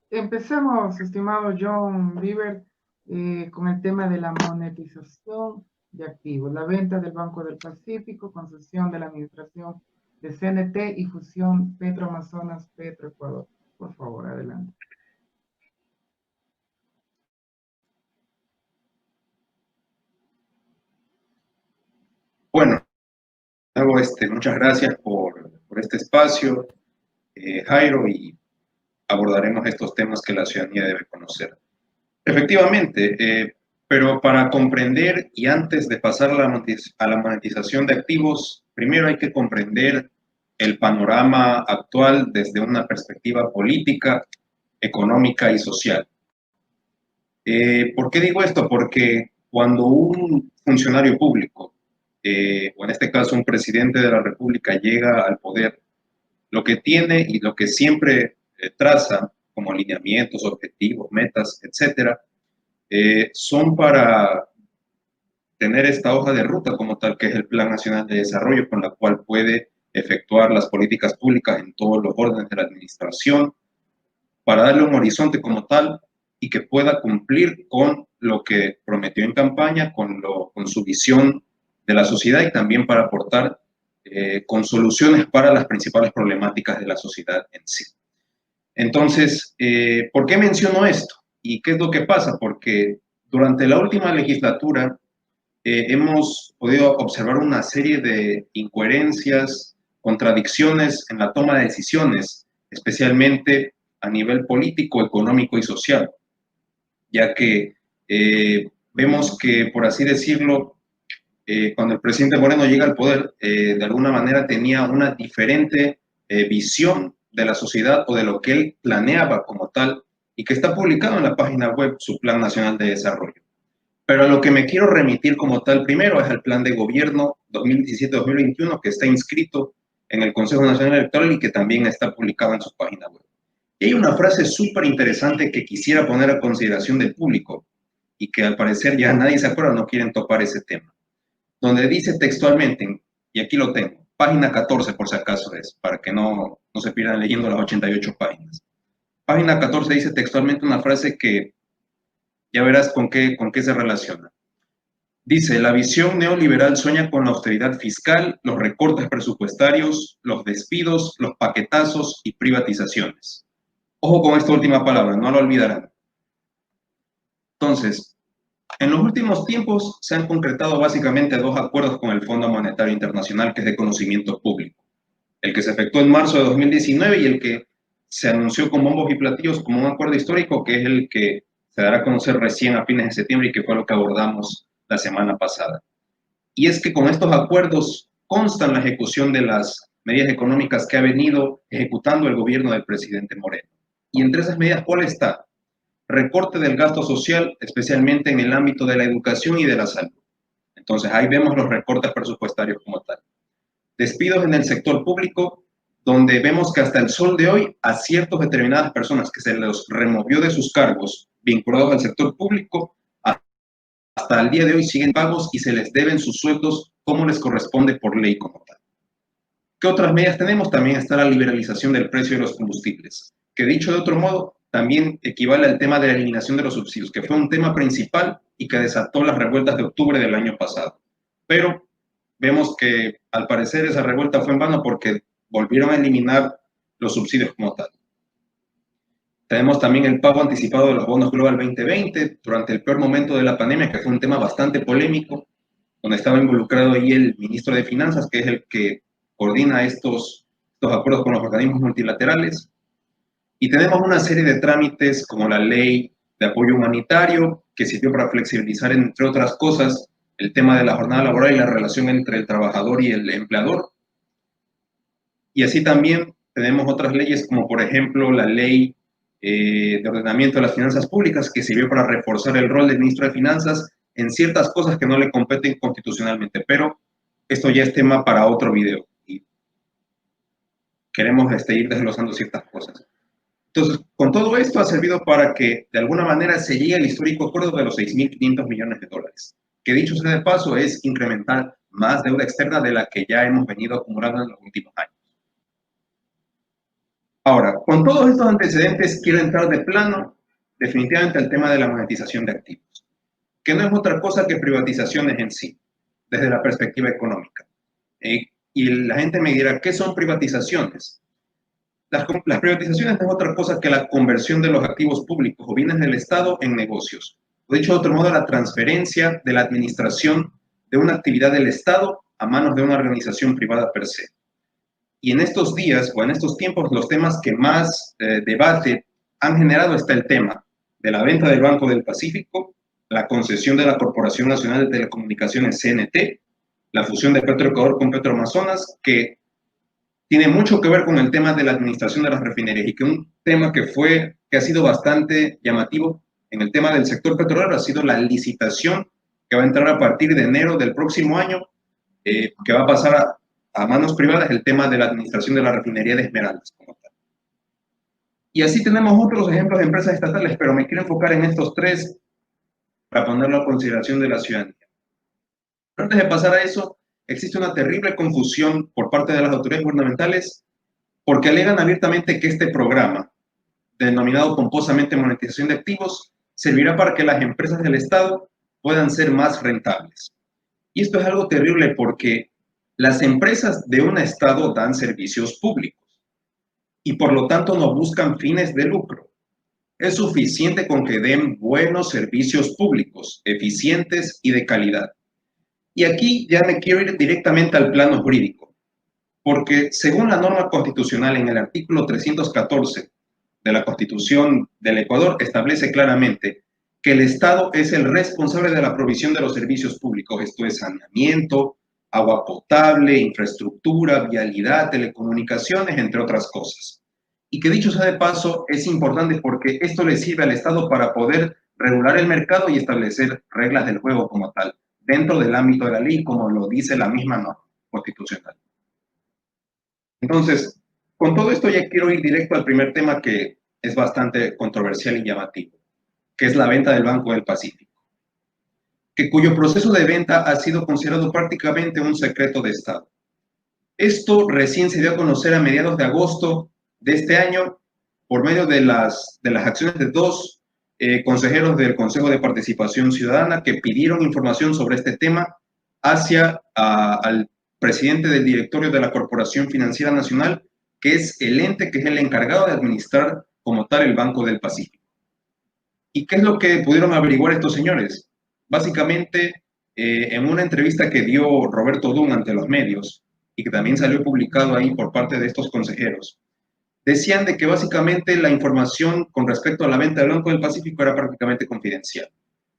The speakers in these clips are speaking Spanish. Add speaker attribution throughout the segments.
Speaker 1: Empecemos, estimado John Beaver, con el tema de la monetización de activos, la venta del Banco del Pacífico, concesión de la administración de CNT y fusión Petroamazonas Petroecuador. Por favor, adelante.
Speaker 2: Bueno, luego, muchas gracias por este espacio, Jairo, y abordaremos estos temas que la ciudadanía debe conocer. Efectivamente, pero para comprender y antes de pasar a la monetización de activos, primero hay que comprender el panorama actual desde una perspectiva política, económica y social. ¿Por qué digo esto? Porque cuando un funcionario público, o en este caso un presidente de la República, llega al poder, lo que tiene y lo que siempre traza como alineamientos, objetivos, metas, etcétera, son para tener esta hoja de ruta como tal, que es el Plan Nacional de Desarrollo, con la cual puede efectuar las políticas públicas en todos los órdenes de la administración, para darle un horizonte como tal y que pueda cumplir con lo que prometió en campaña, con su visión de la sociedad y también para aportar con soluciones para las principales problemáticas de la sociedad en sí. Entonces, ¿por qué menciono esto? ¿Y qué es lo que pasa? Porque durante la última legislatura hemos podido observar una serie de incoherencias, contradicciones en la toma de decisiones, especialmente a nivel político, económico y social, ya que vemos que, por así decirlo, cuando el presidente Moreno llega al poder, de alguna manera tenía una diferente visión de la sociedad o de lo que él planeaba como tal y que está publicado en la página web su Plan Nacional de Desarrollo. Pero a lo que me quiero remitir como tal primero es al Plan de Gobierno 2017-2021 que está inscrito en el Consejo Nacional Electoral y que también está publicado en su página web. Y hay una frase súper interesante que quisiera poner a consideración del público y que al parecer ya nadie se acuerda, no quieren topar ese tema, donde dice textualmente, y aquí lo tengo, página 14 por si acaso es, para que no se pierdan leyendo las 88 páginas. Página 14 dice textualmente una frase que ya verás con qué se relaciona. Dice, la visión neoliberal sueña con la austeridad fiscal, los recortes presupuestarios, los despidos, los paquetazos y privatizaciones. Ojo con esta última palabra, no lo olvidarán. Entonces, en los últimos tiempos se han concretado básicamente dos acuerdos con el Fondo Monetario Internacional que es de conocimiento público. El que se efectuó en marzo de 2019 y el que se anunció con bombos y platillos como un acuerdo histórico, que es el que se dará a conocer recién a fines de septiembre y que fue lo que abordamos la semana pasada. Y es que con estos acuerdos constan la ejecución de las medidas económicas que ha venido ejecutando el gobierno del presidente Moreno. Y entre esas medidas, ¿cuál está? Recorte del gasto social, especialmente en el ámbito de la educación y de la salud. Entonces, ahí vemos los recortes presupuestarios como tal. Despidos en el sector público, donde vemos que hasta el sol de hoy a ciertas determinadas personas que se los removió de sus cargos vinculados al sector público, hasta el día de hoy siguen pagos y se les deben sus sueldos como les corresponde por ley como tal. ¿Qué otras medidas tenemos? También está la liberalización del precio de los combustibles, que dicho de otro modo, también equivale al tema de la eliminación de los subsidios, que fue un tema principal y que desató las revueltas de octubre del año pasado. Pero vemos que al parecer esa revuelta fue en vano porque volvieron a eliminar los subsidios como tal. Tenemos también el pago anticipado de los bonos Global 2020 durante el peor momento de la pandemia, que fue un tema bastante polémico, donde estaba involucrado ahí el ministro de Finanzas, que es el que coordina estos acuerdos con los organismos multilaterales. Y tenemos una serie de trámites como la ley de apoyo humanitario, que sirvió para flexibilizar, entre otras cosas, el tema de la jornada laboral y la relación entre el trabajador y el empleador. Y así también tenemos otras leyes como por ejemplo la ley de ordenamiento de las finanzas públicas que sirvió para reforzar el rol del ministro de Finanzas en ciertas cosas que no le competen constitucionalmente, pero esto ya es tema para otro video y queremos ir desglosando ciertas cosas. Entonces, con todo esto ha servido para que de alguna manera se llegue al histórico acuerdo de los 6.500 millones de dólares, que dicho sea de paso es incrementar más deuda externa de la que ya hemos venido acumulando en los últimos años. Ahora, con todos estos antecedentes, quiero entrar de plano definitivamente al tema de la monetización de activos, que no es otra cosa que privatizaciones en sí, desde la perspectiva económica. Y la gente me dirá, ¿qué son privatizaciones? Las privatizaciones no es otra cosa que la conversión de los activos públicos o bienes del Estado en negocios. O dicho de otro modo, la transferencia de la administración de una actividad del Estado a manos de una organización privada per se. Y en estos días o en estos tiempos, los temas que más debate han generado está el tema de la venta del Banco del Pacífico, la concesión de la Corporación Nacional de Telecomunicaciones CNT, la fusión de Petroecuador con Petroamazonas, que tiene mucho que ver con el tema de la administración de las refinerías y que un tema que ha sido bastante llamativo en el tema del sector petrolero ha sido la licitación que va a entrar a partir de enero del próximo año, que va a pasar a manos privadas el tema de la administración de la refinería de Esmeraldas como tal. Y así tenemos otros ejemplos de empresas estatales, pero me quiero enfocar en estos tres para ponerlo a consideración de la ciudadanía. Pero antes de pasar a eso, existe una terrible confusión por parte de las autoridades gubernamentales porque alegan abiertamente que este programa, denominado pomposamente monetización de activos, servirá para que las empresas del Estado puedan ser más rentables. Y esto es algo terrible porque las empresas de un Estado dan servicios públicos y por lo tanto no buscan fines de lucro. Es suficiente con que den buenos servicios públicos, eficientes y de calidad. Y aquí ya me quiero ir directamente al plano jurídico, porque según la norma constitucional en el artículo 314 de la Constitución del Ecuador establece claramente que el Estado es el responsable de la provisión de los servicios públicos, esto es saneamiento, agua potable, infraestructura, vialidad, telecomunicaciones, entre otras cosas. Y que dicho sea de paso, es importante porque esto le sirve al Estado para poder regular el mercado y establecer reglas del juego como tal, dentro del ámbito de la ley, como lo dice la misma norma constitucional. Entonces, con todo esto ya quiero ir directo al primer tema que es bastante controversial y llamativo, que es la venta del Banco del Pacífico, cuyo proceso de venta ha sido considerado prácticamente un secreto de Estado. Esto recién se dio a conocer a mediados de agosto de este año por medio de las acciones de dos consejeros del Consejo de Participación Ciudadana que pidieron información sobre este tema hacia al presidente del directorio de la Corporación Financiera Nacional, que es el ente que es el encargado de administrar como tal el Banco del Pacífico. ¿Y qué es lo que pudieron averiguar estos señores? Básicamente, en una entrevista que dio Roberto Dunn ante los medios y que también salió publicado ahí por parte de estos consejeros, decían de que básicamente la información con respecto a la venta del Banco del Pacífico era prácticamente confidencial,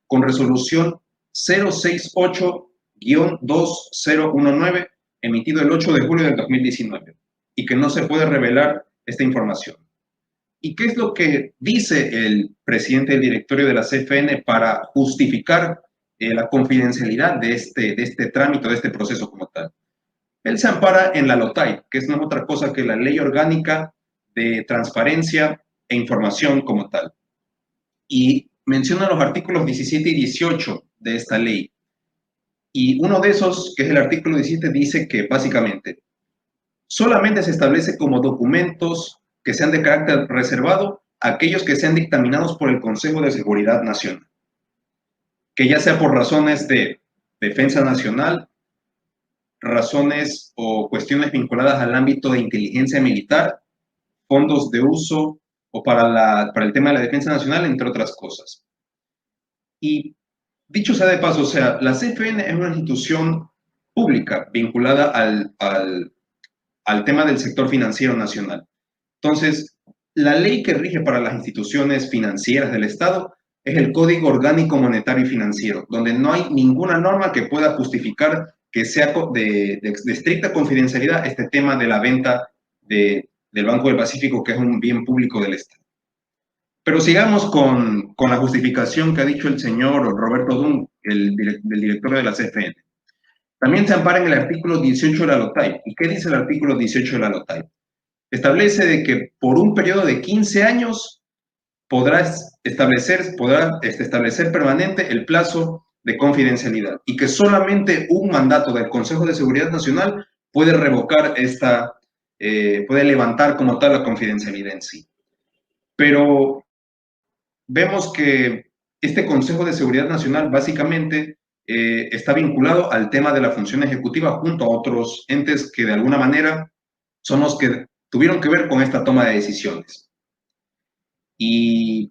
Speaker 2: con resolución 068-2019, emitido el 8 de julio del 2019, y que no se puede revelar esta información. ¿Y qué es lo que dice el presidente del directorio de la CFN para justificar la confidencialidad de este trámite, de este proceso como tal? Él se ampara en la LOTAI, que es no otra cosa que la Ley Orgánica de Transparencia e Información como tal. Y menciona los artículos 17 y 18 de esta ley. Y uno de esos, que es el artículo 17, dice que básicamente solamente se establece como documentos que sean de carácter reservado aquellos que sean dictaminados por el Consejo de Seguridad Nacional, que ya sea por razones de defensa nacional, razones o cuestiones vinculadas al ámbito de inteligencia militar, fondos de uso o para el tema de la defensa nacional, entre otras cosas. Y dicho sea de paso, o sea, la CFN es una institución pública vinculada al tema del sector financiero nacional. Entonces, la ley que rige para las instituciones financieras del Estado es el Código Orgánico Monetario y Financiero, donde no hay ninguna norma que pueda justificar que sea de estricta confidencialidad este tema de la venta del Banco del Pacífico, que es un bien público del Estado. Pero sigamos con la justificación que ha dicho el señor Roberto Dunn, el director de la CFN. También se ampara en el artículo 18 de la LOTAI. ¿Y qué dice el artículo 18 de la LOTAI? Establece de que por un periodo de 15 años podrá establecer permanente el plazo de confidencialidad y que solamente un mandato del Consejo de Seguridad Nacional puede revocar esta puede levantar como tal la confidencialidad en sí. Pero vemos que este Consejo de Seguridad Nacional básicamente está vinculado al tema de la función ejecutiva junto a otros entes que de alguna manera son los que tuvieron que ver con esta toma de decisiones. Y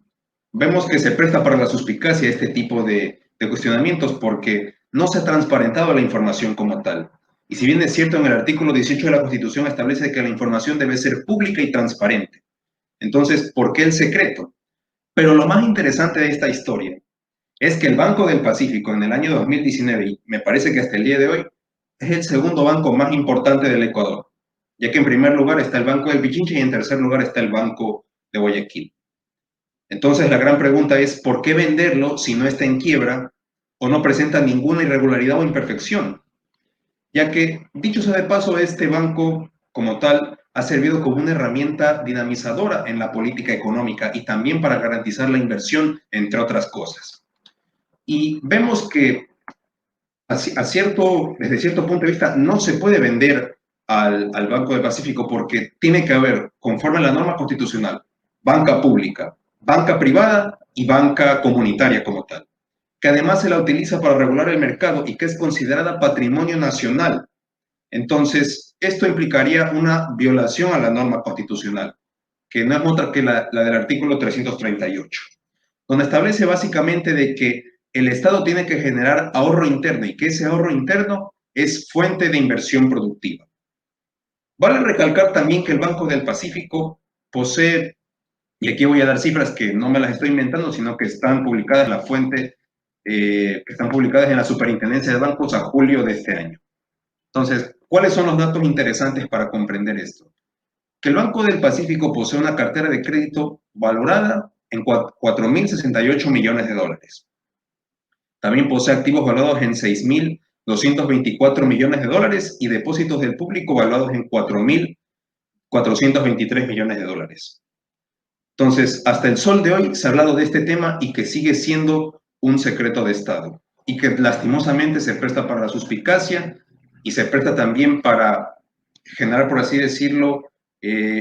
Speaker 2: vemos que se presta para la suspicacia este tipo de cuestionamientos porque no se ha transparentado la información como tal. Y si bien es cierto, en el artículo 18 de la Constitución establece que la información debe ser pública y transparente. Entonces, ¿por qué el secreto? Pero lo más interesante de esta historia es que el Banco del Pacífico en el año 2019, y me parece que hasta el día de hoy, es el segundo banco más importante del Ecuador, ya que en primer lugar está el Banco del Pichincha y en tercer lugar está el Banco de Guayaquil. Entonces la gran pregunta es, ¿por qué venderlo si no está en quiebra o no presenta ninguna irregularidad o imperfección? Ya que, dicho sea de paso, este banco como tal ha servido como una herramienta dinamizadora en la política económica y también para garantizar la inversión, entre otras cosas. Y vemos que desde cierto punto de vista no se puede vender al Banco del Pacífico porque tiene que haber, conforme a la norma constitucional, banca pública, banca privada y banca comunitaria como tal, que además se la utiliza para regular el mercado y que es considerada patrimonio nacional. Entonces, esto implicaría una violación a la norma constitucional, que no es otra que la del artículo 338, donde establece básicamente de que el Estado tiene que generar ahorro interno y que ese ahorro interno es fuente de inversión productiva. Vale recalcar también que el Banco del Pacífico posee, y aquí voy a dar cifras que no me las estoy inventando, sino que están publicadas en la fuente, que están publicadas en la Superintendencia de Bancos a julio de este año. Entonces, ¿cuáles son los datos interesantes para comprender esto? Que el Banco del Pacífico posee una cartera de crédito valorada en 4.068 millones de dólares. También posee activos valuados en 6.224 millones de dólares y depósitos del público valuados en 4.423 millones de dólares. Entonces, hasta el sol de hoy se ha hablado de este tema y que sigue siendo un secreto de Estado y que lastimosamente se presta para la suspicacia y se presta también para generar, por así decirlo,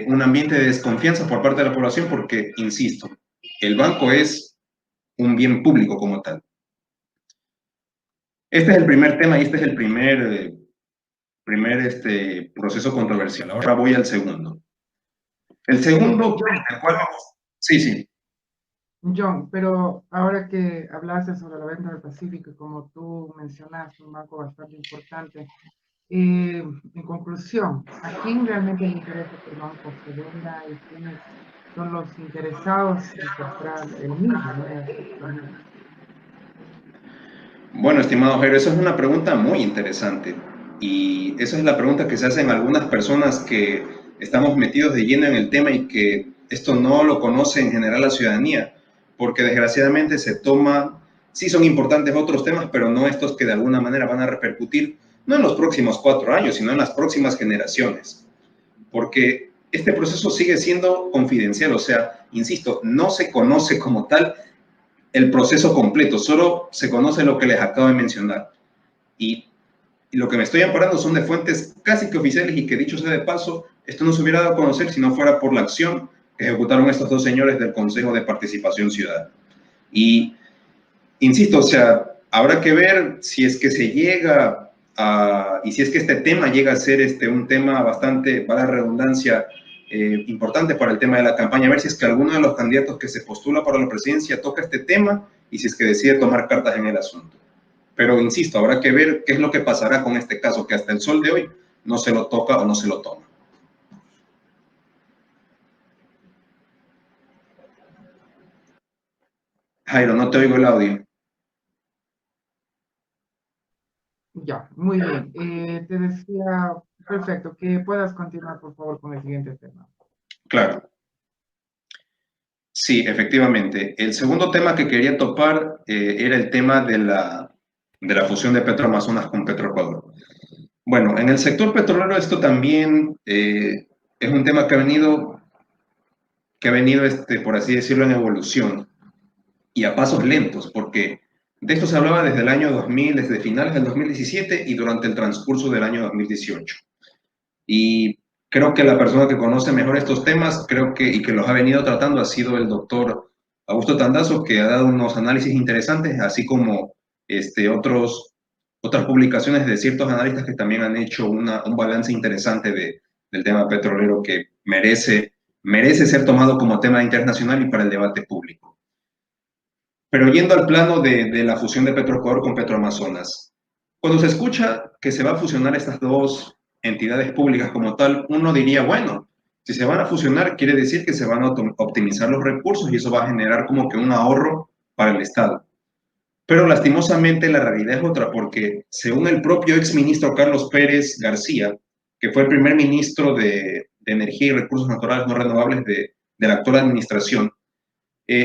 Speaker 2: un ambiente de desconfianza por parte de la población porque, insisto, el banco es un bien público como tal. Este es el primer tema y este es el primer proceso controversial. Ahora voy al segundo. El segundo, el cual vamos... Sí, sí.
Speaker 1: John, pero ahora que hablaste sobre la venta del Pacífico, y como tú mencionaste, un banco bastante importante, en conclusión, ¿a quién realmente le interesa que el banco se venda y quiénes son los interesados en comprar el mismo, ¿no?
Speaker 2: Bueno, estimado Jairo, esa es una pregunta muy interesante y esa es la pregunta que se hacen algunas personas que estamos metidos de lleno en el tema y que esto no lo conoce en general la ciudadanía, porque desgraciadamente se toma, sí son importantes otros temas, pero no estos que de alguna manera van a repercutir, no en los próximos 4 años, sino en las próximas generaciones, porque este proceso sigue siendo confidencial, o sea, insisto, no se conoce como tal el proceso completo, solo se conoce lo que les acabo de mencionar. Y lo que me estoy amparando son de fuentes casi que oficiales y que, dicho sea de paso, esto no se hubiera dado a conocer si no fuera por la acción que ejecutaron estos dos señores del Consejo de Participación Ciudadana. Y, insisto, o sea, habrá que ver si es que se llega a, y si es que este tema llega a ser un tema bastante, para la redundancia, importante para el tema de la campaña, a ver si es que alguno de los candidatos que se postula para la presidencia toca este tema y si es que decide tomar cartas en el asunto. Pero insisto, habrá que ver qué es lo que pasará con este caso, que hasta el sol de hoy no se lo toca o no se lo toma. Jairo, no te oigo el audio.
Speaker 1: Ya, muy bien. Te decía, perfecto, que puedas continuar, por favor, con el siguiente tema.
Speaker 2: Claro. Sí, efectivamente. El segundo tema que quería topar era el tema de la fusión de Petroamazonas con Petroecuador. Bueno, en el sector petrolero esto también es un tema que ha venido, por así decirlo, en evolución y a pasos lentos, porque de esto se hablaba desde el año 2000, desde finales del 2017 y durante el transcurso del año 2018. Y Creo que la persona que conoce mejor estos temas, y que los ha venido tratando, ha sido el doctor Augusto Tandazo, que ha dado unos análisis interesantes, así como otras publicaciones de ciertos analistas que también han hecho un balance interesante del tema petrolero que merece ser tomado como tema internacional y para el debate público. Pero yendo al plano de la fusión de Petroecuador con Petroamazonas, cuando se escucha que se va a fusionar estas dos entidades públicas como tal, uno diría, bueno, si se van a fusionar, quiere decir que se van a optimizar los recursos y eso va a generar como que un ahorro para el Estado. Pero lastimosamente la realidad es otra, porque según el propio exministro Carlos Pérez García, que fue el primer ministro de Energía y Recursos Naturales No Renovables de la actual administración,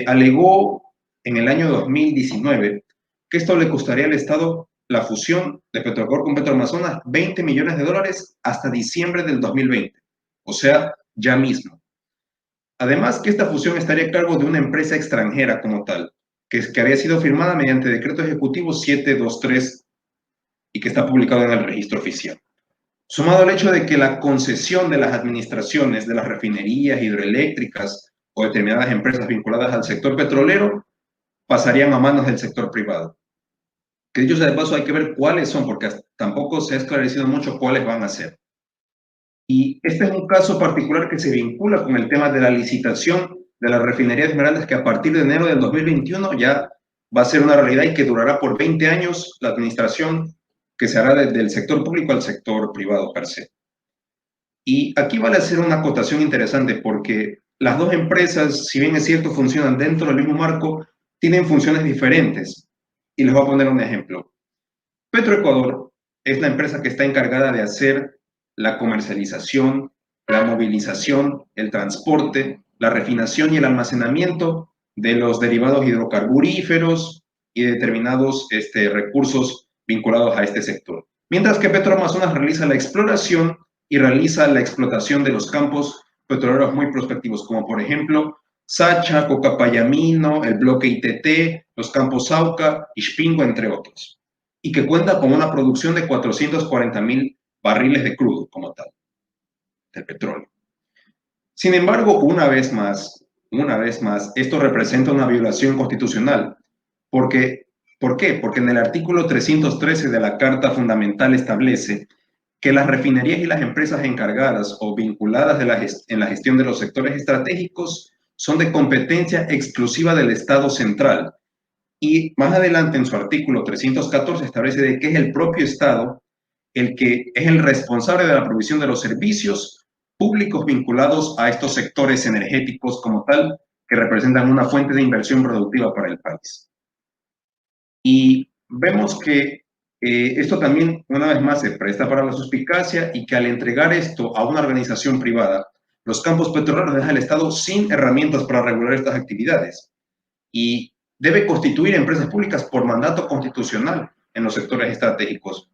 Speaker 2: alegó en el año 2019 que esto le costaría al Estado la fusión de Petroecuador con Petroamazonas 20 millones de dólares hasta diciembre del 2020, o sea, ya mismo. Además que esta fusión estaría a cargo de una empresa extranjera como tal, que había sido firmada mediante decreto ejecutivo 723 y que está publicado en el registro oficial. Sumado al hecho de que la concesión de las administraciones de las refinerías hidroeléctricas o determinadas empresas vinculadas al sector petrolero pasarían a manos del sector privado. Que dicho sea de paso, hay que ver cuáles son, porque tampoco se ha esclarecido mucho cuáles van a ser. Y este es un caso particular que se vincula con el tema de la licitación de la refinería de Esmeraldas, que a partir de enero del 2021 ya va a ser una realidad y que durará por 20 años la administración que se hará desde el sector público al sector privado per se. Y aquí vale hacer una acotación interesante porque las dos empresas, si bien es cierto, funcionan dentro del mismo marco, tienen funciones diferentes. Y les voy a poner un ejemplo. Petroecuador es la empresa que está encargada de hacer la comercialización, la movilización, el transporte, la refinación y el almacenamiento de los derivados hidrocarburíferos y de determinados recursos vinculados a este sector. Mientras que Petroamazonas realiza la exploración y realiza la explotación de los campos petroleros muy prospectivos, como por ejemplo Sacha, Cocapayamino, el bloque ITT, los campos Sauca, Ixpingo, entre otros, y que cuenta con una producción de 440,000 barriles de crudo como tal, de petróleo. Sin embargo, una vez más, esto representa una violación constitucional. ¿Por qué? Porque en el artículo 313 de la Carta Fundamental establece que las refinerías y las empresas encargadas o vinculadas en la gestión de los sectores estratégicos son de competencia exclusiva del Estado central. Y más adelante en su artículo 314 establece de que es el propio Estado el que es el responsable de la provisión de los servicios públicos vinculados a estos sectores energéticos como tal, que representan una fuente de inversión productiva para el país. Y vemos que esto también, una vez más, se presta para la suspicacia y que al entregar esto a una organización privada, los campos petroleros dejan al Estado sin herramientas para regular estas actividades. Y debe constituir empresas públicas por mandato constitucional en los sectores estratégicos,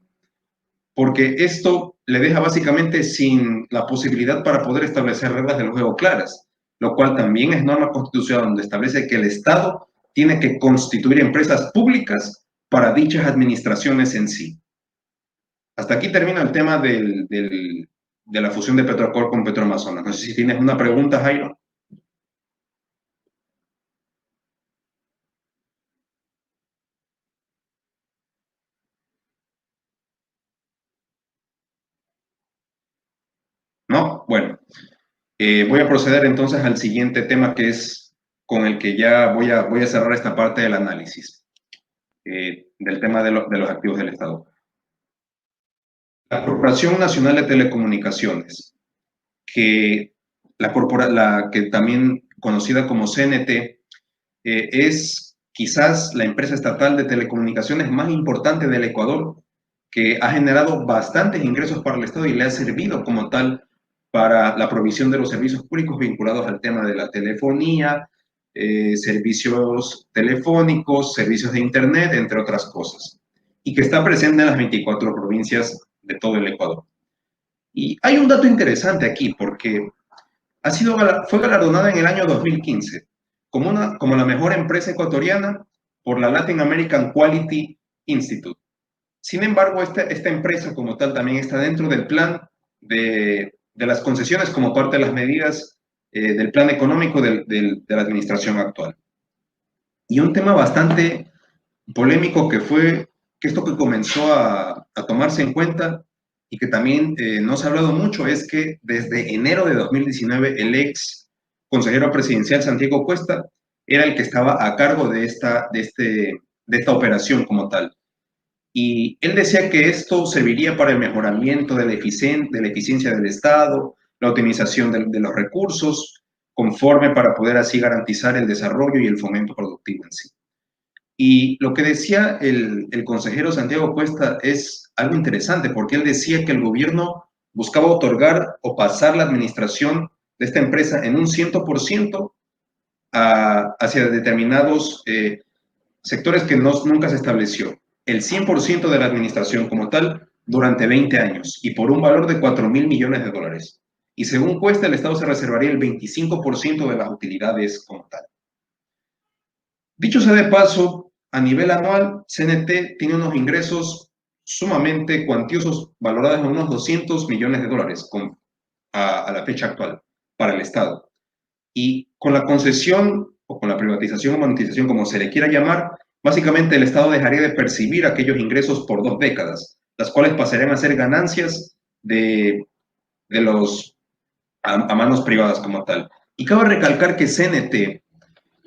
Speaker 2: porque esto le deja básicamente sin la posibilidad para poder establecer reglas del juego claras, lo cual también es norma constitucional donde establece que el Estado tiene que constituir empresas públicas para dichas administraciones en sí. Hasta aquí termina el tema de la fusión de Petroecuador con Petroamazonas. No sé si tienes una pregunta, Jairo. ¿No? Bueno, voy a proceder entonces al siguiente tema que es con el que ya voy a cerrar esta parte del análisis del tema de los activos del Estado. La Corporación Nacional de Telecomunicaciones, que que también conocida como CNT, es quizás la empresa estatal de telecomunicaciones más importante del Ecuador, que ha generado bastantes ingresos para el Estado y le ha servido como tal para la provisión de los servicios públicos vinculados al tema de la telefonía, servicios telefónicos, servicios de Internet, entre otras cosas, y que está presente en las 24 provincias de todo el Ecuador. Y hay un dato interesante aquí, porque fue galardonada en el año 2015 como la mejor empresa ecuatoriana por la Latin American Quality Institute. Sin embargo, esta empresa como tal también está dentro del plan de las concesiones como parte de las medidas del plan económico de la administración actual. Y un tema bastante polémico que fue que esto que comenzó a tomarse en cuenta y que también no se ha hablado mucho es que desde enero de 2019 el ex consejero presidencial Santiago Cuesta era el que estaba a cargo de esta operación como tal. Y él decía que esto serviría para el mejoramiento de la eficiencia del Estado, la optimización de los recursos, conforme para poder así garantizar el desarrollo y el fomento productivo en sí. Y lo que decía el consejero Santiago Cuesta es algo interesante, porque él decía que el gobierno buscaba otorgar o pasar la administración de esta empresa en un 100% hacia determinados sectores que nunca se estableció. El 100% de la administración como tal durante 20 años y por un valor de 4.000 millones de dólares. Y según Cuesta, el Estado se reservaría el 25% de las utilidades como tal. Dicho sea de paso, a nivel anual, CNT tiene unos ingresos sumamente cuantiosos, valorados en unos 200 millones de dólares a la fecha actual para el Estado. Y con la concesión o con la privatización o monetización, como se le quiera llamar, básicamente el Estado dejaría de percibir aquellos ingresos por 2 décadas, las cuales pasarían a ser ganancias a manos privadas como tal. Y cabe recalcar que CNT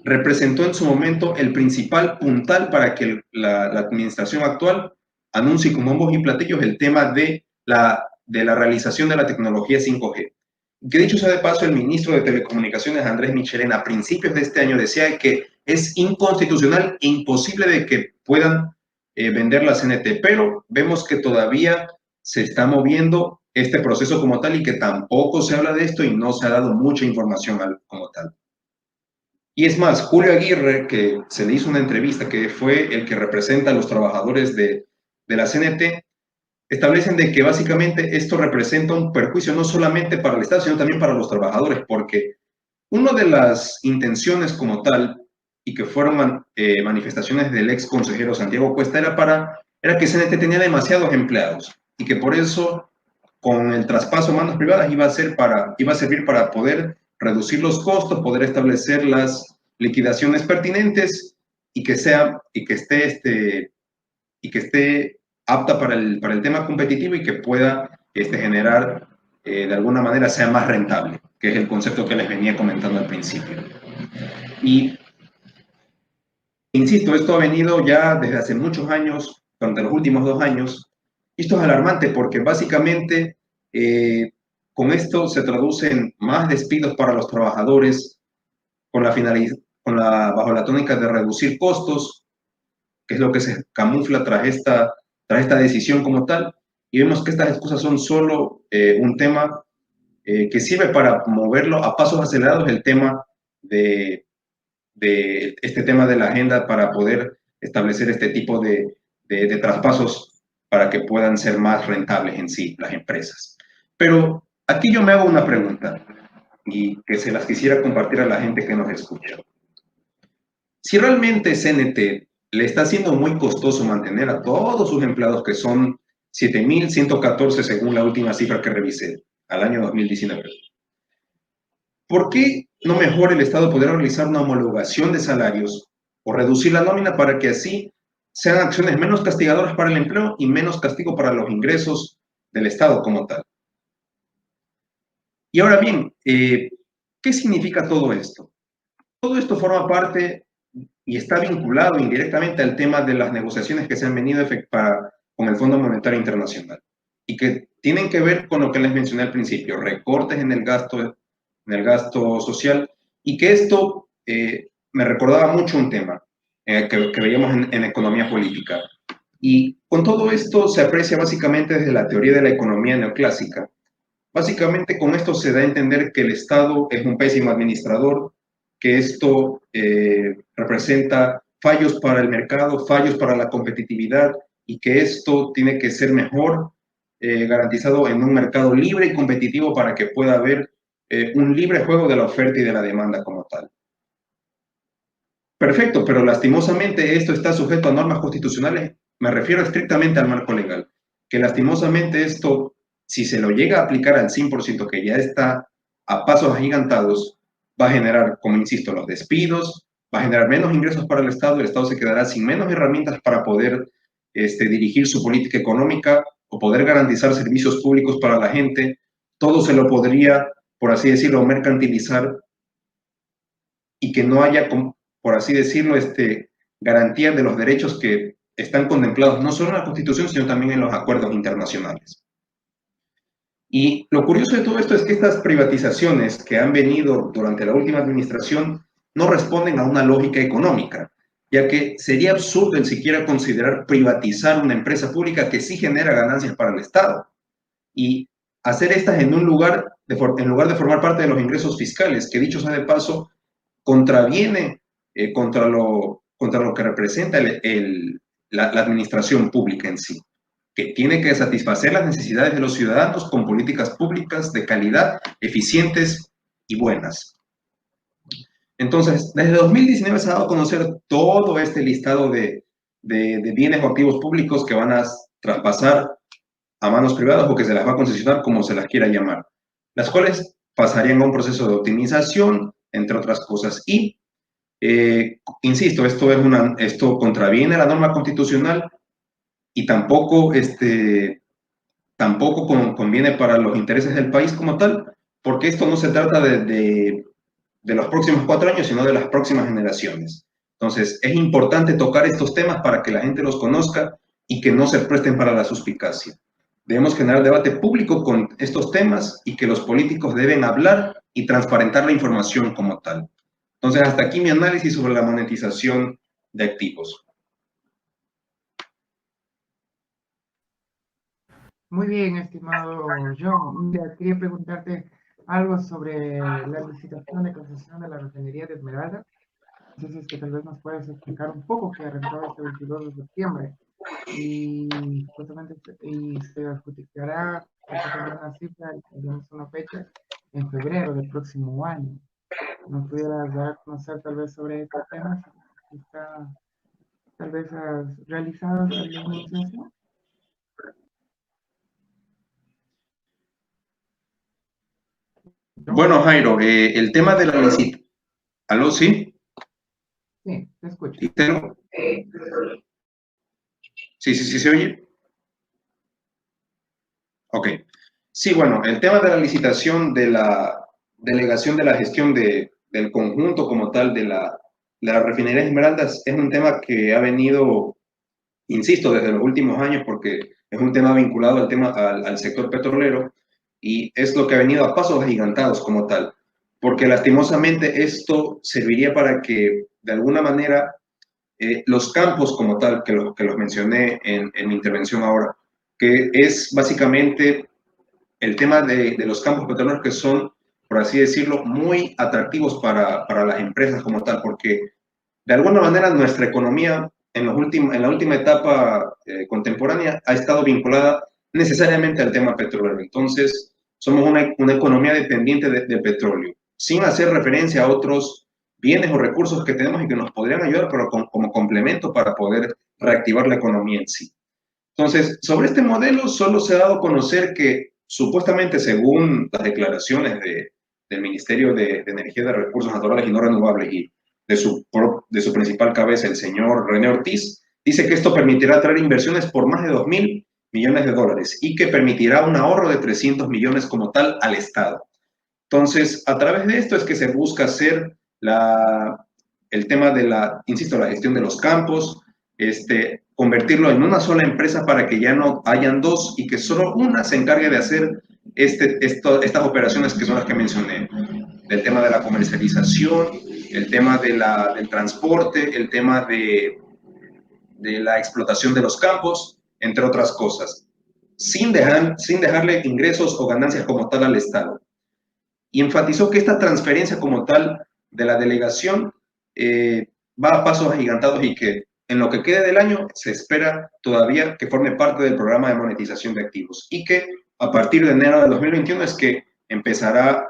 Speaker 2: representó en su momento el principal puntal para que la administración actual anuncie con bombos y platillos el tema de la realización de la tecnología 5G. Que dicho sea de paso, el ministro de Telecomunicaciones, Andrés Michelena, a principios de este año decía que es inconstitucional e imposible de que puedan vender la CNT, pero vemos que todavía se está moviendo este proceso como tal y que tampoco se habla de esto y no se ha dado mucha información como tal. Y es más, Julio Aguirre, que se le hizo una entrevista, que fue el que representa a los trabajadores de la CNT, establecen de que básicamente esto representa un perjuicio no solamente para el Estado, sino también para los trabajadores, porque una de las intenciones como tal, y que fueron manifestaciones del ex consejero Santiago Cuesta, era que CNT tenía demasiados empleados, y que por eso, con el traspaso a manos privadas, iba a servir para poder reducir los costos, poder establecer las liquidaciones pertinentes y que esté apta para el tema competitivo y que pueda generar, de alguna manera, sea más rentable, que es el concepto que les venía comentando al principio. Y, insisto, esto ha venido ya desde hace muchos años, durante los últimos 2 años. Esto es alarmante porque básicamente con esto se traducen más despidos para los trabajadores bajo la tónica de reducir costos, que es lo que se camufla tras esta decisión como tal, y vemos que estas excusas son solo un tema que sirve para moverlo a pasos acelerados el tema de este tema de la agenda para poder establecer este tipo de traspasos para que puedan ser más rentables en sí las empresas. Pero aquí yo me hago una pregunta y que se las quisiera compartir a la gente que nos escucha. Si realmente CNT le está haciendo muy costoso mantener a todos sus empleados, que son 7.114 según la última cifra que revisé, al año 2019, ¿por qué no mejora el Estado poder realizar una homologación de salarios o reducir la nómina para que así sean acciones menos castigadoras para el empleo y menos castigo para los ingresos del Estado como tal? Y ahora bien, ¿qué significa todo esto? Todo esto forma parte y está vinculado indirectamente al tema de las negociaciones que se han venido con el Fondo Monetario Internacional y que tienen que ver con lo que les mencioné al principio, recortes en el gasto social, y que esto me recordaba mucho un tema que veíamos en economía política. Y con todo esto se aprecia básicamente desde la teoría de la economía neoclásica. Básicamente con esto se da a entender que el Estado es un pésimo administrador, que esto representa fallos para el mercado, fallos para la competitividad, y que esto tiene que ser mejor garantizado en un mercado libre y competitivo para que pueda haber un libre juego de la oferta y de la demanda como tal. Perfecto, pero lastimosamente esto está sujeto a normas constitucionales, me refiero estrictamente al marco legal, que lastimosamente esto si se lo llega a aplicar al 100%, que ya está a pasos agigantados, va a generar, como insisto, los despidos, va a generar menos ingresos para el Estado se quedará sin menos herramientas para poder dirigir su política económica o poder garantizar servicios públicos para la gente. Todo se lo podría, por así decirlo, mercantilizar y que no haya, por así decirlo, garantía de los derechos que están contemplados no solo en la Constitución, sino también en los acuerdos internacionales. Y lo curioso de todo esto es que estas privatizaciones que han venido durante la última administración no responden a una lógica económica, ya que sería absurdo el siquiera considerar privatizar una empresa pública que sí genera ganancias para el Estado y hacer estas en lugar de formar parte de los ingresos fiscales, que dicho sea de paso, contraviene contra lo que representa la administración pública en sí, que tiene que satisfacer las necesidades de los ciudadanos con políticas públicas de calidad, eficientes y buenas. Entonces, desde 2019 se ha dado a conocer todo este listado de bienes o activos públicos que van a traspasar a manos privadas o que se las va a concesionar, como se las quiera llamar, las cuales pasarían a un proceso de optimización, entre otras cosas. Y, insisto, esto contraviene a la norma constitucional y tampoco conviene para los intereses del país como tal, porque esto no se trata de los próximos 4 años, sino de las próximas generaciones. Entonces, es importante tocar estos temas para que la gente los conozca y que no se presten para la suspicacia. Debemos generar debate público con estos temas y que los políticos deben hablar y transparentar la información como tal. Entonces, hasta aquí mi análisis sobre la monetización de activos.
Speaker 1: Muy bien, estimado John. Mira, quería preguntarte algo sobre la licitación de concesión de la refinería de Esmeralda. Entonces, que tal vez nos puedes explicar un poco, que arrancó este 22 de septiembre y justamente se adjudicará una cifra, digamos una fecha, en febrero del próximo año. ¿Nos pudieras dar a conocer tal vez sobre este tema? Si está tal vez realizado la iniciación.
Speaker 2: Bueno, Jairo, el tema de la licitación. ¿Aló, sí?
Speaker 1: Sí, te escucho.
Speaker 2: Sí, se oye. Ok. Sí, bueno, el tema de la licitación de la delegación de la gestión del conjunto como tal de la refinería de Esmeraldas es un tema que ha venido, insisto, desde los últimos años porque es un tema vinculado al sector petrolero y es lo que ha venido a pasos agigantados como tal, porque lastimosamente esto serviría para que de alguna manera los campos como tal, que los mencioné en mi intervención ahora, que es básicamente el tema de los campos petroleros que son, por así decirlo, muy atractivos para las empresas como tal, porque de alguna manera nuestra economía en la última etapa contemporánea ha estado vinculada necesariamente al tema petrolero. Entonces, somos una economía dependiente del petróleo, sin hacer referencia a otros bienes o recursos que tenemos y que nos podrían ayudar, pero como complemento para poder reactivar la economía en sí. Entonces, sobre este modelo solo se ha dado a conocer que supuestamente, según las declaraciones del Ministerio de Energía, de Recursos Naturales y No Renovables y de su principal cabeza, el señor René Ortiz, dice que esto permitirá atraer inversiones por más de 2.000 millones de dólares y que permitirá un ahorro de 300 millones como tal al Estado. Entonces, a través de esto es que se busca hacer el tema de la gestión de los campos, convertirlo en una sola empresa para que ya no hayan dos y que solo una se encargue de hacer estas operaciones que son las que mencioné, el tema de la comercialización, el tema del transporte, el tema de la explotación de los campos, entre otras cosas, sin dejarle ingresos o ganancias como tal al Estado. Y enfatizó que esta transferencia como tal de la delegación va a pasos agigantados y que en lo que quede del año se espera todavía que forme parte del programa de monetización de activos y que a partir de enero de 2021 es que será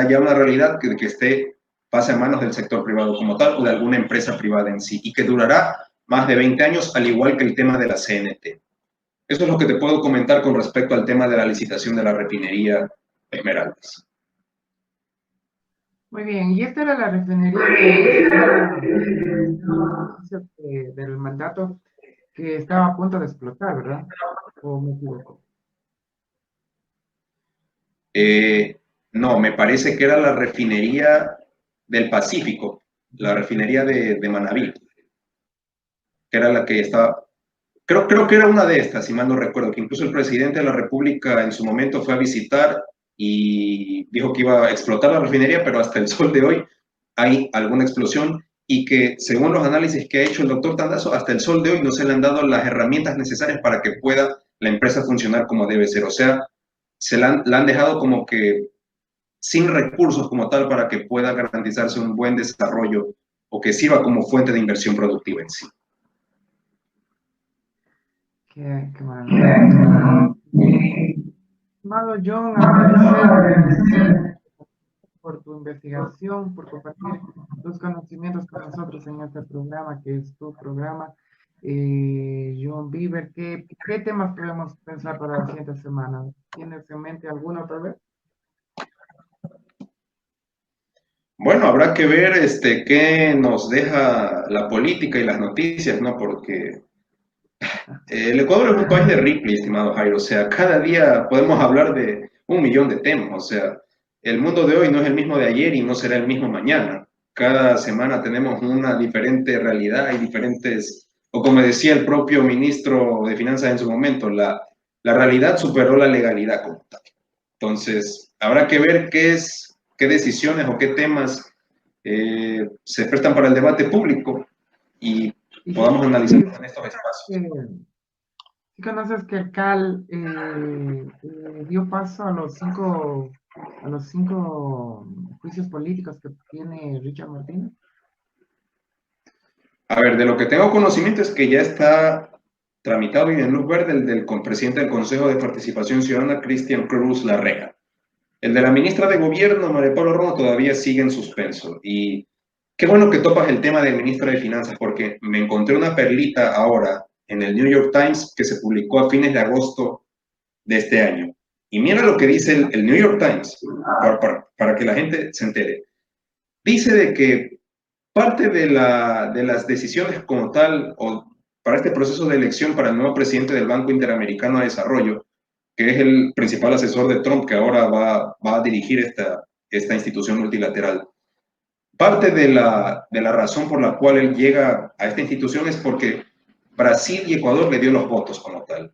Speaker 2: ya una realidad que pase a manos del sector privado como tal o de alguna empresa privada en sí y que durará más de 20 años, al igual que el tema de la CNT. Eso es lo que te puedo comentar con respecto al tema de la licitación de la refinería Esmeraldas.
Speaker 1: Muy bien, y esta era la refinería del mandato que estaba a punto de explotar, ¿verdad? ¿O me equivoco?
Speaker 2: No, me parece que era la refinería del Pacífico, la refinería de Manabí, que era la que estaba. Creo que era una de estas, si mal no recuerdo, que incluso el presidente de la República en su momento fue a visitar y dijo que iba a explotar la refinería, pero hasta el sol de hoy hay alguna explosión y que según los análisis que ha hecho el doctor Tandazo, hasta el sol de hoy no se le han dado las herramientas necesarias para que pueda la empresa funcionar como debe ser. O sea, la han dejado como que sin recursos como tal para que pueda garantizarse un buen desarrollo o que sirva como fuente de inversión productiva en sí.
Speaker 1: Qué maravilla. Estimado John, agradecer por tu investigación, por compartir tus conocimientos con nosotros en este programa, que es tu programa. John Beaver, ¿qué temas podemos pensar para la siguiente semana? ¿Tienes en mente alguna otra vez?
Speaker 2: Bueno, habrá que ver qué nos deja la política y las noticias, ¿no? Porque el Ecuador es un país de Ripley, estimado Jairo. O sea, cada día podemos hablar de 1 millón de temas. O sea, el mundo de hoy no es el mismo de ayer y no será el mismo mañana. Cada semana tenemos una diferente realidad y diferentes, o como decía el propio ministro de Finanzas en su momento, la realidad superó la legalidad como tal. Entonces, habrá que ver qué decisiones o qué temas se prestan para el debate público y
Speaker 1: Y
Speaker 2: podamos analizar en estos espacios.
Speaker 1: sí conoces que el CAL dio paso a los cinco juicios políticos que tiene Richard Martínez.
Speaker 2: A ver, de lo que tengo conocimiento es que ya está tramitado y en luz verde el del presidente del Consejo de Participación Ciudadana, Cristian Cruz Larrea. El de la ministra de Gobierno, María Paula Romo, todavía sigue en suspenso. Y qué bueno que topas el tema del ministro de Finanzas, porque me encontré una perlita ahora en el New York Times que se publicó a fines de agosto de este año. Y mira lo que dice el New York Times, para que la gente se entere. Dice de que parte de las decisiones como tal, o para este proceso de elección para el nuevo presidente del Banco Interamericano de Desarrollo, que es el principal asesor de Trump, que ahora va a dirigir esta institución multilateral. Parte de la razón por la cual él llega a esta institución es porque Brasil y Ecuador le dio los votos como tal.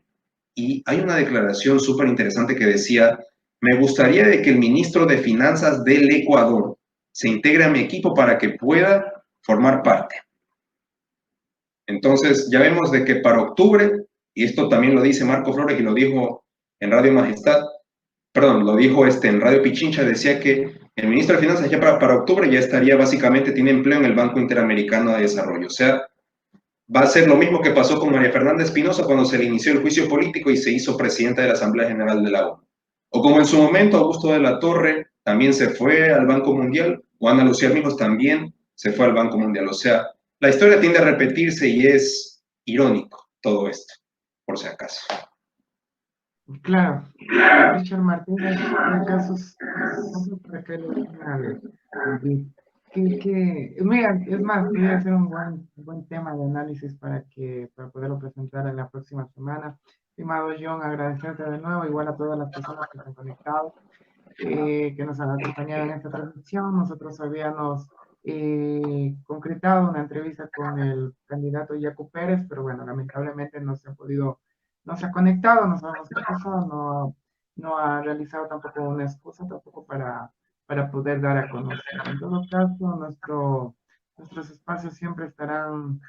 Speaker 2: Y hay una declaración súper interesante que decía, me gustaría de que el ministro de Finanzas del Ecuador se integre a mi equipo para que pueda formar parte. Entonces, ya vemos de que para octubre, y esto también lo dice Marco Flores y lo dijo en Radio Majestad, perdón, lo dijo en Radio Pichincha, decía que el ministro de Finanzas ya para octubre ya estaría básicamente, tiene empleo en el Banco Interamericano de Desarrollo. O sea, va a ser lo mismo que pasó con María Fernanda Espinosa cuando se le inició el juicio político y se hizo presidenta de la Asamblea General de la ONU. O como en su momento Augusto de la Torre también se fue al Banco Mundial, o Ana Lucía Mijos también se fue al Banco Mundial. O sea, la historia tiende a repetirse y es irónico todo esto, por si acaso.
Speaker 1: Claro, Richard Martínez, hay casos para que le den al BID. Mira, es más, podría ser un buen tema de análisis para poderlo presentar en la próxima semana. Estimado John, agradecerte de nuevo, igual a todas las personas que se han conectado, que nos han acompañado en esta transmisión. Nosotros habíamos concretado una entrevista con el candidato Yacu Pérez, pero bueno, lamentablemente no se ha conectado, no sabemos qué pasó, no ha realizado tampoco una excusa tampoco para poder dar a conocer. En todo caso, nuestros espacios siempre estarán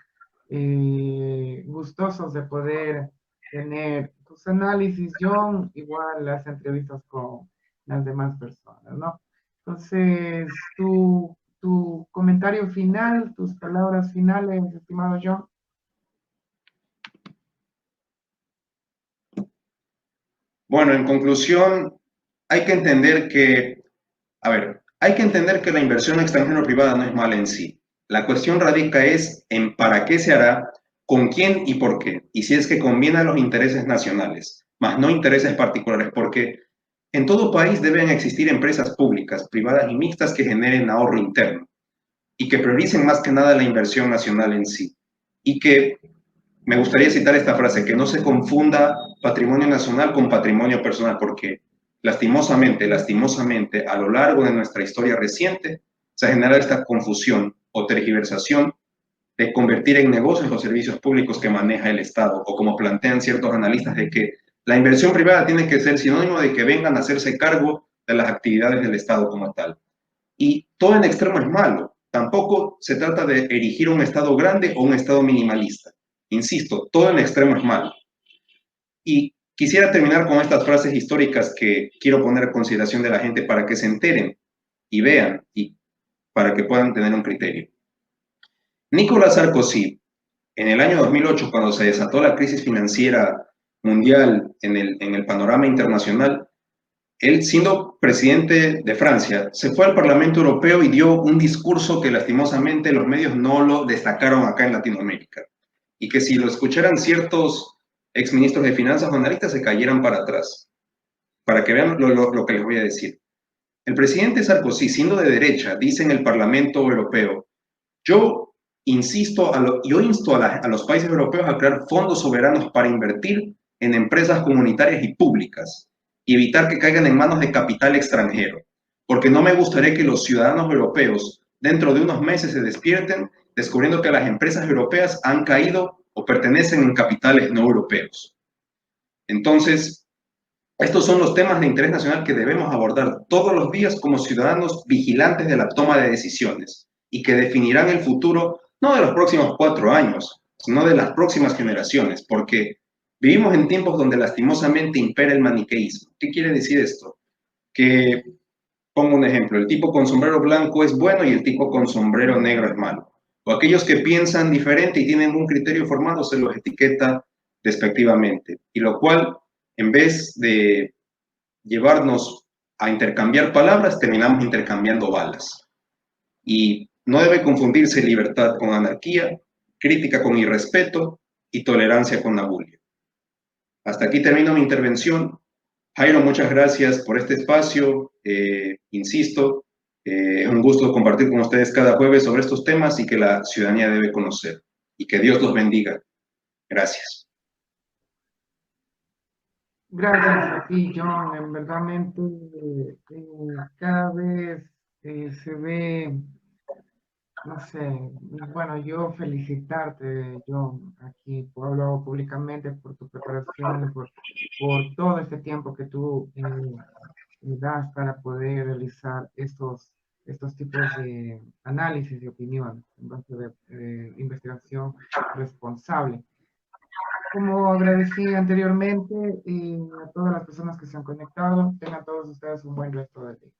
Speaker 1: gustosos de poder tener tus análisis, John, igual las entrevistas con las demás personas, ¿no? Entonces, tu comentario final, tus palabras finales, estimado John.
Speaker 2: Bueno, en conclusión, hay que entender que, hay que entender que la inversión extranjera privada no es mala en sí. La cuestión radica es en para qué se hará, con quién y por qué, y si es que conviene a los intereses nacionales, más no intereses particulares, porque en todo país deben existir empresas públicas, privadas y mixtas que generen ahorro interno y que prioricen más que nada la inversión nacional en sí. Y que me gustaría citar esta frase, que no se confunda patrimonio nacional con patrimonio personal, porque lastimosamente, a lo largo de nuestra historia reciente, se ha generado esta confusión o tergiversación de convertir en negocios los servicios públicos que maneja el Estado, o como plantean ciertos analistas, de que la inversión privada tiene que ser sinónimo de que vengan a hacerse cargo de las actividades del Estado como tal. Y todo en extremo es malo. Tampoco se trata de erigir un Estado grande o un Estado minimalista. Insisto, todo en extremo es malo. Y quisiera terminar con estas frases históricas que quiero poner a consideración de la gente para que se enteren y vean y para que puedan tener un criterio. Nicolas Sarkozy, en el año 2008, cuando se desató la crisis financiera mundial en el panorama internacional, él, siendo presidente de Francia, se fue al Parlamento Europeo y dio un discurso que lastimosamente los medios no lo destacaron acá en Latinoamérica. Y que si lo escucharan ciertos exministros de finanzas o analistas se cayeran para atrás. Para que vean lo que les voy a decir. El presidente Sarkozy, siendo de derecha, dice en el Parlamento Europeo: yo insto a los países europeos a crear fondos soberanos para invertir en empresas comunitarias y públicas y evitar que caigan en manos de capital extranjero, porque no me gustaría que los ciudadanos europeos dentro de unos meses se despierten descubriendo que las empresas europeas han caído o pertenecen en capitales no europeos. Entonces, estos son los temas de interés nacional que debemos abordar todos los días como ciudadanos vigilantes de la toma de decisiones y que definirán el futuro no de los próximos 4 años, sino de las próximas generaciones, porque vivimos en tiempos donde lastimosamente impera el maniqueísmo. ¿Qué quiere decir esto? Que, pongo un ejemplo, el tipo con sombrero blanco es bueno y el tipo con sombrero negro es malo. O aquellos que piensan diferente y tienen un criterio formado se los etiqueta despectivamente, y lo cual, en vez de llevarnos a intercambiar palabras, terminamos intercambiando balas. Y no debe confundirse libertad con anarquía, crítica con irrespeto y tolerancia con la bulia. Hasta aquí termino mi intervención. Jairo, muchas gracias por este espacio. Insisto, es un gusto compartir con ustedes cada jueves sobre estos temas y que la ciudadanía debe conocer. Y que Dios los bendiga. Gracias.
Speaker 1: Gracias a ti, John. En verdad, cada vez se ve, no sé, bueno, yo felicitarte, John, aquí, hablo públicamente por tu preparación, por todo este tiempo que tú das para poder realizar estos tipos de análisis y opinión en base de investigación responsable. Como agradecí anteriormente a todas las personas que se han conectado, tengan todos ustedes un buen resto del día.